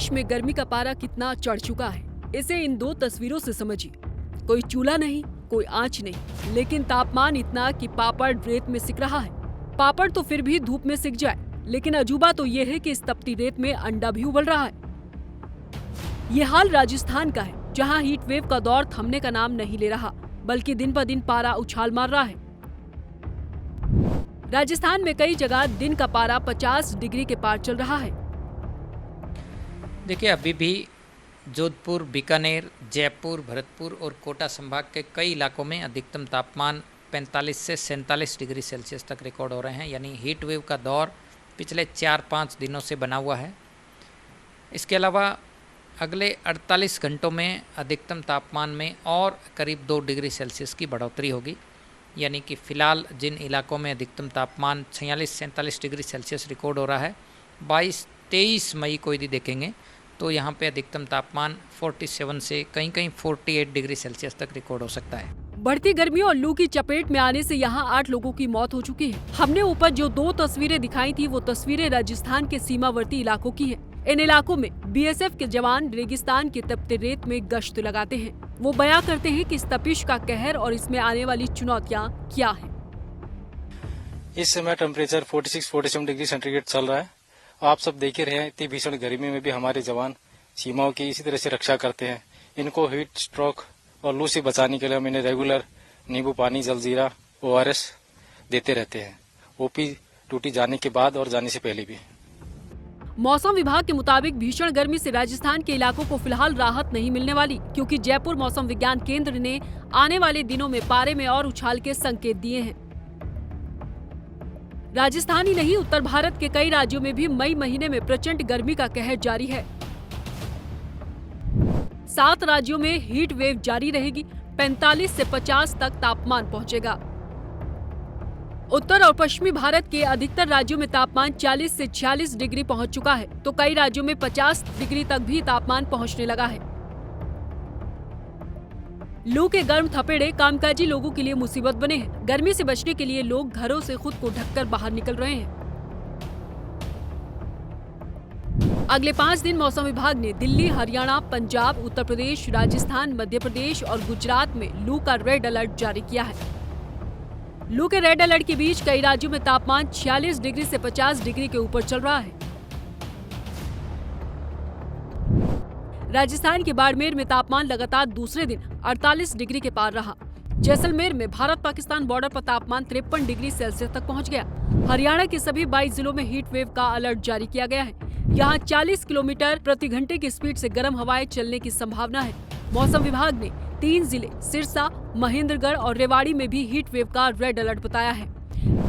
देश में गर्मी का पारा कितना चढ़ चुका है, इसे इन दो तस्वीरों से समझिए। कोई चूल्हा नहीं, कोई आंच नहीं, लेकिन तापमान इतना कि पापड़ रेत में सिक रहा है। पापड़ तो फिर भी धूप में सिक जाए, लेकिन अजूबा तो ये है कि इस तपती रेत में अंडा भी उबल रहा है। ये हाल राजस्थान का है, जहां हीट वेव का दौर थमने का नाम नहीं ले रहा, बल्कि दिन ब दिन पारा उछाल मार रहा है। राजस्थान में कई जगह दिन का पारा 50 डिग्री के पार चल रहा है। देखिए, अभी भी जोधपुर, बीकानेर, जयपुर, भरतपुर और कोटा संभाग के कई इलाकों में अधिकतम तापमान 45 से 47 डिग्री सेल्सियस तक रिकॉर्ड हो रहे हैं। यानी हीट वेव का दौर पिछले 4-5 दिनों से बना हुआ है। इसके अलावा अगले 48 घंटों में अधिकतम तापमान में और करीब 2 डिग्री सेल्सियस की बढ़ोतरी होगी। यानी कि फ़िलहाल जिन इलाकों में अधिकतम तापमान 46-47 डिग्री सेल्सियस रिकॉर्ड हो रहा है, 22-23 मई को यदि देखेंगे तो यहाँ पे अधिकतम तापमान 47 से कहीं कहीं 48 डिग्री सेल्सियस तक रिकॉर्ड हो सकता है। बढ़ती गर्मी और लू की चपेट में आने से यहाँ 8 लोगों की मौत हो चुकी है। हमने ऊपर जो 2 तस्वीरें दिखाई थी, वो तस्वीरें राजस्थान के सीमावर्ती इलाकों की हैं। इन इलाकों में बीएसएफ के जवान रेगिस्तान के तपते रेत में गश्त लगाते हैं। वो बयां करते हैं कि इस तपिश का कहर और इसमें आने वाली चुनौतियाँ क्या हैं। इस समय टेम्परेचर 46-47 डिग्री सेंटीग्रेड चल रहा है। आप सब देख ही रहे हैं, इतनी भीषण गर्मी में भी हमारे जवान सीमाओं की इसी तरह से रक्षा करते हैं। इनको हीट स्ट्रोक और लू से बचाने के लिए हम इन्हें रेगुलर नींबू पानी, जलजीरा, ORS देते रहते हैं, ओपी ड्यूटी जाने के बाद और जाने से पहले भी। मौसम विभाग के मुताबिक भीषण गर्मी से राजस्थान के इलाकों को फिलहाल राहत नहीं मिलने वाली, क्योंकि जयपुर मौसम विज्ञान केंद्र ने आने वाले दिनों में पारे में और उछाल के संकेत दिए हैं। राजस्थान ही नहीं, उत्तर भारत के कई राज्यों में भी मई महीने में प्रचंड गर्मी का कहर जारी है। 7 राज्यों में हीट वेव जारी रहेगी। 45 से 50 तक तापमान पहुंचेगा। उत्तर और पश्चिमी भारत के अधिकतर राज्यों में तापमान 40 से 46 डिग्री पहुंच चुका है, तो कई राज्यों में 50 डिग्री तक भी तापमान पहुंचने लगा है। लू के गर्म थपेड़े कामकाजी लोगों के लिए मुसीबत बने हैं। गर्मी से बचने के लिए लोग घरों से खुद को ढककर बाहर निकल रहे हैं। अगले 5 दिन मौसम विभाग ने दिल्ली, हरियाणा, पंजाब, उत्तर प्रदेश, राजस्थान, मध्य प्रदेश और गुजरात में लू का रेड अलर्ट जारी किया है। लू के रेड अलर्ट के बीच कई राज्यों में तापमान 46 डिग्री से 50 डिग्री के ऊपर चल रहा है। राजस्थान के बाड़मेर में तापमान लगातार दूसरे दिन 48 डिग्री के पार रहा। जैसलमेर में भारत पाकिस्तान बॉर्डर पर तापमान 53 डिग्री सेल्सियस तक पहुंच गया। हरियाणा के सभी 22 जिलों में हीट वेव का अलर्ट जारी किया गया है। यहाँ 40 किलोमीटर प्रति घंटे की स्पीड से गर्म हवाएं चलने की संभावना है। मौसम विभाग ने 3 जिले सिरसा, महेंद्रगढ़ और रेवाड़ी में भी हीट वेव का रेड अलर्ट बताया है।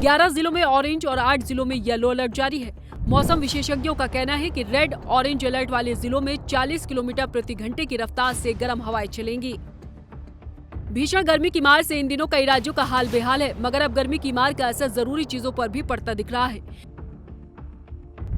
11 जिलों में ऑरेंज और 8 जिलों में येलो अलर्ट जारी है। मौसम विशेषज्ञों का कहना है कि रेड ऑरेंज अलर्ट वाले जिलों में 40 किलोमीटर प्रति घंटे की रफ्तार से गर्म हवाएं चलेंगी। भीषण गर्मी की मार से इन दिनों कई राज्यों का हाल बेहाल है, मगर अब गर्मी की मार का असर जरूरी चीजों पर भी पड़ता दिख रहा है।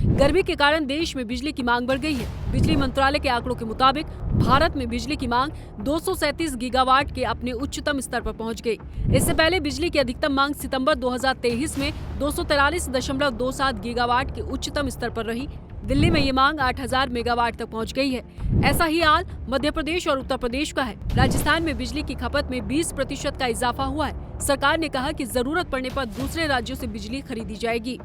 गर्मी के कारण देश में बिजली की मांग बढ़ गई है। बिजली मंत्रालय के आंकड़ों के मुताबिक भारत में बिजली की मांग 237 गीगावाट के अपने उच्चतम स्तर पर पहुंच गई। इससे पहले बिजली की अधिकतम मांग सितंबर 2023 में 243.27 गीगावाट के उच्चतम स्तर पर रही। दिल्ली में ये मांग 8000 मेगावाट तक पहुंच गई है। ऐसा ही हाल मध्य प्रदेश और उत्तर प्रदेश का है। राजस्थान में बिजली की खपत में 20% का इजाफा हुआ है। सरकार ने कहा कि जरूरत पड़ने पर दूसरे राज्यों से बिजली खरीदी जाएगी।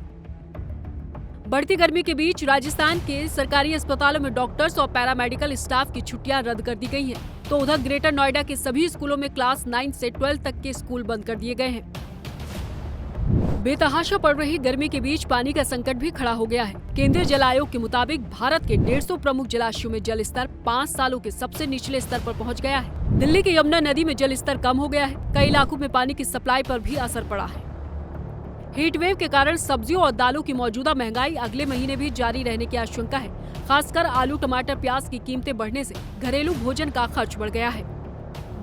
बढ़ती गर्मी के बीच राजस्थान के सरकारी अस्पतालों में डॉक्टर्स और पैरामेडिकल स्टाफ की छुट्टियां रद्द कर दी गई हैं। तो उधर ग्रेटर नोएडा के सभी स्कूलों में क्लास 9 से 12 तक के स्कूल बंद कर दिए गए हैं। बेतहाशा पड़ रही गर्मी के बीच पानी का संकट भी खड़ा हो गया है। केंद्रीय जल आयोग के मुताबिक भारत के 150 प्रमुख जलाशयों में जल स्तर 5 सालों के सबसे निचले स्तर पर पहुंच गया है। दिल्ली की यमुना नदी में जल स्तर कम हो गया है। कई इलाकों में पानी की सप्लाई पर भी असर पड़ा है। हीट वेव के कारण सब्जियों और दालों की मौजूदा महंगाई अगले महीने भी जारी रहने की आशंका है। खासकर आलू, टमाटर, प्याज की कीमतें बढ़ने से घरेलू भोजन का खर्च बढ़ गया है।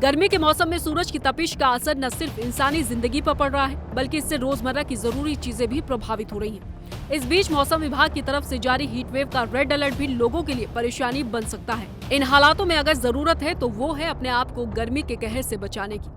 गर्मी के मौसम में सूरज की तपिश का असर न सिर्फ इंसानी जिंदगी पर पड़ रहा है, बल्कि इससे रोजमर्रा की जरूरी चीजें भी प्रभावित हो रही हैं। इस बीच मौसम विभाग की तरफ से जारी हीट वेव का रेड अलर्ट भी लोगों के लिए परेशानी बन सकता है। इन हालातों में अगर जरूरत है तो वो है अपने आप को गर्मी के कहर से बचाने की।